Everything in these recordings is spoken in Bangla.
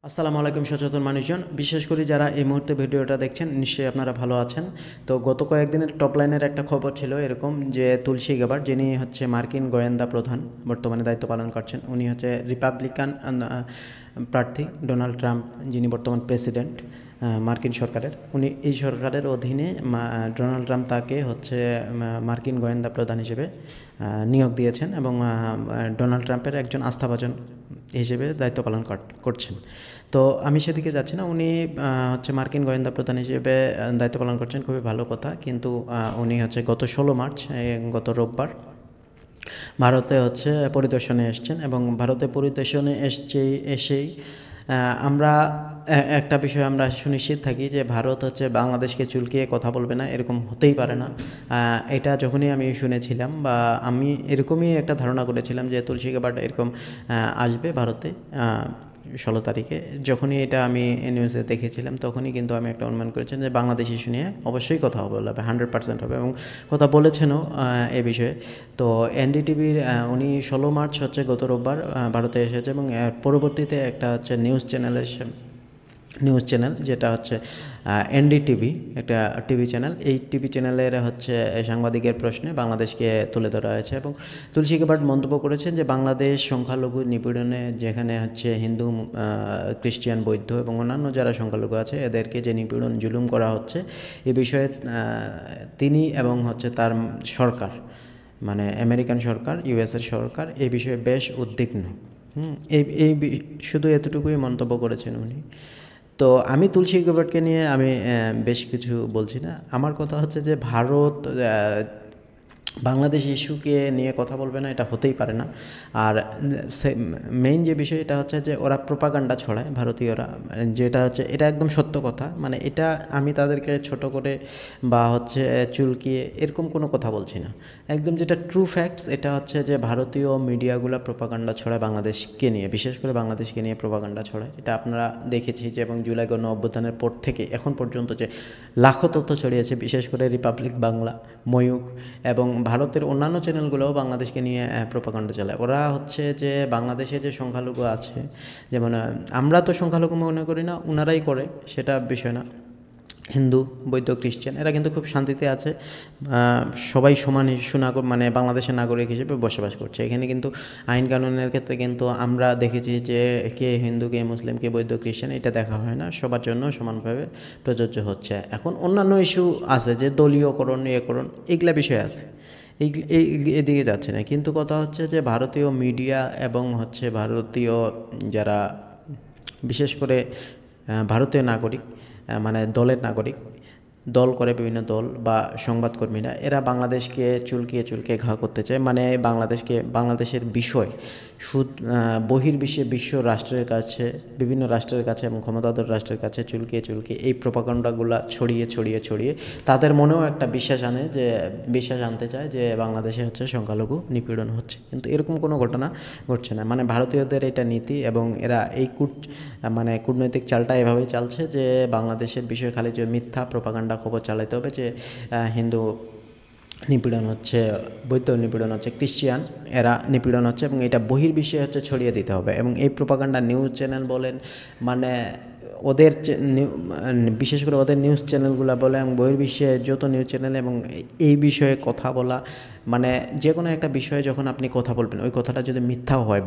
আসসালামু আলাইকুম সচেতন মানুষজন, বিশেষ করে যারা এই মুহূর্তে ভিডিওটা দেখছেন নিশ্চয়ই আপনারা ভালো আছেন। তো গত কয়েকদিনের টপ লাইনের একটা খবর ছিল এরকম যে তুলসী গ্যাবার্ড, যিনি হচ্ছে মার্কিন গোয়েন্দা প্রধান বর্তমানে দায়িত্ব পালন করছেন, উনি হচ্ছে রিপাবলিকান প্রার্থী ডোনাল্ড ট্রাম্প, যিনি বর্তমান প্রেসিডেন্ট মার্কিন সরকারের, উনি এই সরকারের অধীনে ডোনাল্ড ট্রাম্প তাকে হচ্ছে মার্কিন গোয়েন্দা প্রধান হিসেবে নিয়োগ দিয়েছেন এবং ডোনাল্ড ট্রাম্পের একজন আস্থাভাজন হিসেবে দায়িত্ব পালন করছেন। তো আমি সেদিকে যাচ্ছি না, উনি হচ্ছে মার্কিন গোয়েন্দা প্রধান হিসেবে দায়িত্ব পালন করছেন, খুবই ভালো কথা। কিন্তু উনি হচ্ছে গত 16 মার্চ গত রোববার ভারতে হচ্ছে পরিদর্শনে এসছেন এবং ভারতে পরিদর্শনে এসেই আমরা একটা বিষয় আমরা সুনিশ্চিত থাকি যে ভারত হচ্ছে বাংলাদেশকে চুলকিয়ে কথা বলবে না, এরকম হতেই পারে না। এটা যখনই আমি শুনেছিলাম বা আমি এরকমই একটা ধারণা করেছিলাম যে তুলসী গ্যাবার্ড এরকম আসবে ভারতে 16 তারিখে, যখনই এটা আমি নিউজে দেখেছিলাম তখনই কিন্তু আমি একটা অনুমান করেছিলাম যে বাংলাদেশ ইস্যু নিয়ে অবশ্যই কথা হবে, 100% হবে এবং কথা বলেছেনও এ বিষয়ে। তো এনডিটিভির উনি 16 মার্চ হচ্ছে গত রোববার ভারতে এসেছে এবং পরবর্তীতে একটা হচ্ছে নিউজ চ্যানেল যেটা হচ্ছে এনডিটিভি, একটা টিভি চ্যানেল, এই টিভি চ্যানেলের হচ্ছে সাংবাদিকের প্রশ্নে বাংলাদেশকে তুলে ধরা হয়েছে এবং তুলসী গ্যাবার্ড মন্তব্য করেছেন যে বাংলাদেশ সংখ্যালঘু নিপীড়নে, যেখানে হচ্ছে হিন্দু, খ্রিস্টান, বৌদ্ধ এবং অন্যান্য যারা সংখ্যালঘু আছে এদেরকে যে নিপীড়ন জুলুম করা হচ্ছে এ বিষয়ে তিনি এবং হচ্ছে তার সরকার, মানে আমেরিকান সরকার, ইউএসের সরকার এই বিষয়ে বেশ উদ্বিগ্ন। এই শুধু এতটুকুই মন্তব্য করেছেন উনি। তো আমি তুলসী গ্যাবার্ডকে নিয়ে আমি বেশ কিছু বলছি না, আমার কথা হচ্ছে যে ভারত বাংলাদেশ ইস্যুকে নিয়ে কথা বলবে না, এটা হতেই পারে না। আর মেইন যে বিষয় এটা হচ্ছে যে ওরা প্রোপাগান্ডা ছড়ায় ভারতীয়রা, যেটা হচ্ছে এটা একদম সত্য কথা, মানে এটা আমি তাদেরকে ছোট করে বা হচ্ছে চুলকিয়ে এরকম কোনো কথা বলছি না, একদম যেটা ট্রু ফ্যাক্টস এটা হচ্ছে যে ভারতীয় মিডিয়াগুলো প্রোপাগান্ডা ছড়ায় বাংলাদেশকে নিয়ে, বিশেষ করে বাংলাদেশকে নিয়ে প্রোপাগান্ডা ছড়ায়। এটা আপনারা দেখেছি যে এবং জুলাই গণ অভ্যুত্থানের পর থেকে এখন পর্যন্ত যে লাখো তথ্য ছড়িয়েছে, বিশেষ করে রিপাবলিক বাংলা, ময়ূখ এবং ভারতের অন্যান্য চ্যানেলগুলোও বাংলাদেশকে নিয়ে প্রোপাগান্ডা চালায়। ওরা হচ্ছে যে বাংলাদেশে যে সংখ্যালঘু আছে, যেমন আমরা তো সংখ্যালঘু মনে করি না, ওনারাই করে, সেটা বিষয় না। হিন্দু, বৌদ্ধ, খ্রিস্টান এরা কিন্তু খুব শান্তিতে আছে, সবাই সমান মানে বাংলাদেশের নাগরিক হিসেবে বসবাস করছে এখানে। কিন্তু আইন কানুনের ক্ষেত্রে কিন্তু আমরা দেখেছি যে কে হিন্দু, কে মুসলিম, কে বৌদ্ধ, খ্রিস্টান এটা দেখা হয় না, সবার জন্য সমানভাবে প্রযোজ্য হচ্ছে। এখন অন্যান্য ইস্যু আছে যে দলীয়করণ, ইয়েকরণ, এগুলা বিষয় আছে, এদিকে যাচ্ছে না। কিন্তু কথা হচ্ছে যে ভারতীয় মিডিয়া এবং হচ্ছে ভারতীয় যারা বিশেষ করে ভারতীয় নাগরিক, মানে দলের নাগরিক, দল করে বিভিন্ন দল বা সংবাদকর্মীরা, এরা বাংলাদেশকে চুলকিয়ে ঘা করতে চায়, মানে বাংলাদেশের বিষয় বহির্বিশ্বে বিশ্ব রাষ্ট্রের কাছে, বিভিন্ন রাষ্ট্রের কাছে এবং ক্ষমতাধর রাষ্ট্রের কাছে চুলকিয়ে এই প্রোপাগান্ডাগুলো ছড়িয়ে তাদের মনেও একটা বিশ্বাস আনতে চায় যে বাংলাদেশে হচ্ছে সংখ্যালঘু নিপীড়ন হচ্ছে, কিন্তু এরকম কোনো ঘটনা ঘটছে না। মানে ভারতীয়দের এটা নীতি এবং এরা এই কূটনৈতিক চালটা এভাবেই চালছে যে বাংলাদেশের বিষয়ে খালি যে মিথ্যা প্রোপাগান্ডা খবর চালাতে হবে যে হিন্দু নিপীড়ন হচ্ছে, বৌদ্ধ নিপীড়ন হচ্ছে, খ্রিস্টান এরা নিপীড়ন হচ্ছে এবং এটা বহির্বিশ্বে হচ্ছে ছড়িয়ে দিতে হবে। এবং এই প্রোপাগান্ডা নিউজ চ্যানেল বলেন, মানে ওদের বিশেষ করে ওদের নিউজ চ্যানেলগুলো বলে এবং বহির্বিশ্বে যত নিউজ চ্যানেল এবং এই বিষয়ে কথা বলা, মানে যে কোনো একটা বিষয়ে যখন আপনি কথা বলবেন ওই কথাটা যদি মিথ্যাও হয়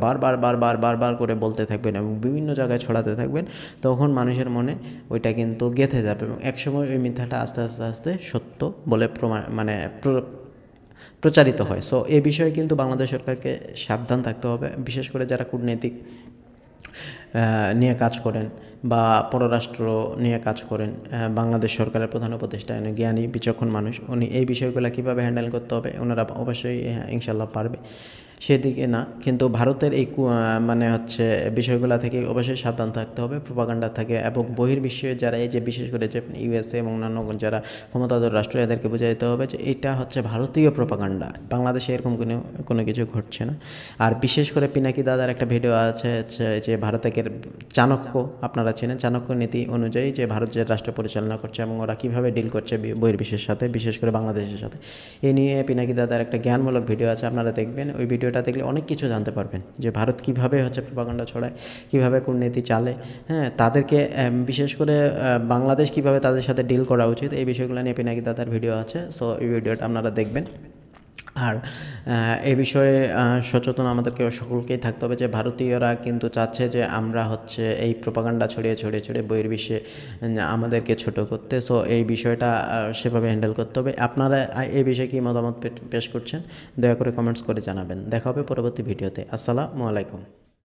বারবার করে বলতে থাকবেন এবং বিভিন্ন জায়গায় ছড়াতে থাকবেন, তখন মানুষের মনে ওইটা কিন্তু গেঁথে যাবে এবং একসময় ওই মিথ্যাটা আস্তে আস্তে সত্য বলে প্রচারিত হয়। সো এই বিষয়ে কিন্তু বাংলাদেশ সরকারকে সাবধান থাকতে হবে, বিশেষ করে যারা কূটনৈতিক নিয়ে কাজ করেন বা পররাষ্ট্র নিয়ে কাজ করেন। বাংলাদেশ সরকারের প্রধান উপদেষ্টা জ্ঞানী বিচক্ষণ মানুষ, উনি এই বিষয়গুলো কীভাবে হ্যান্ডেল করতে হবে ওনারা অবশ্যই ইনশাল্লাহ পারবে, সেদিকে না। কিন্তু ভারতের এই মানে হচ্ছে বিষয়গুলো থেকে অবশ্যই সাবধান থাকতে হবে, প্রোপাগান্ডা থাকে এবং বহির্বিশ্বে যারা এই যে বিশেষ করে যে ইউএসএ এবং অন্যান্য যারা ক্ষমতাধর রাষ্ট্র এদেরকে বুঝিয়ে দিতে হবে যে এটা হচ্ছে ভারতীয় প্রোপাগান্ডা, বাংলাদেশে এরকম কোনো কিছু ঘটছে না। আর বিশেষ করে পিনাকি দাদার একটা ভিডিও আছে যে ভারতের চাণক্য, আপনারা চেনেন, চাণক্য নীতি অনুযায়ী যে ভারত যে রাষ্ট্র পরিচালনা করছে এবং ওরা কীভাবে ডিল করছে বহির্বিশ্বের সাথে, বিশেষ করে বাংলাদেশের সাথে, এ নিয়ে পিনাকি দাদার একটা জ্ঞানমূলক ভিডিও আছে, আপনারা দেখবেন। ওই ভিডিও ভিডিওটা দেখলে অনেক কিছু জানতে পারবেন যে ভারত কীভাবে হচ্ছে প্রোপাগান্ডা ছড়ায়, কীভাবে কূটনীতি চালে, হ্যাঁ, তাদেরকে বিশেষ করে বাংলাদেশ কীভাবে তাদের সাথে ডিল করা উচিত, এই বিষয়গুলো নিয়ে পিনাকি দাদার ভিডিও আছে। সো এই ভিডিওটা আপনারা দেখবেন। আর এ বিষয়ে সচেতন আমাদেরকে সকলকেই থাকতে হবে যে ভারতীয়রা কিন্তু চাচ্ছে যে আমরা হচ্ছে এই প্রোপাগান্ডা ছড়িয়ে ছড়িয়ে ছড়িয়ে বহির্বিশ্বে আমাদেরকে ছোট করতে। সো এই বিষয়টা সেভাবে হ্যান্ডেল করতে হবে। আপনারা এই বিষয়ে কী মতামত পেশ করছেন দয়া করে কমেন্টস করে জানাবেন। দেখা হবে পরবর্তী ভিডিওতে। আসসালামু আলাইকুম।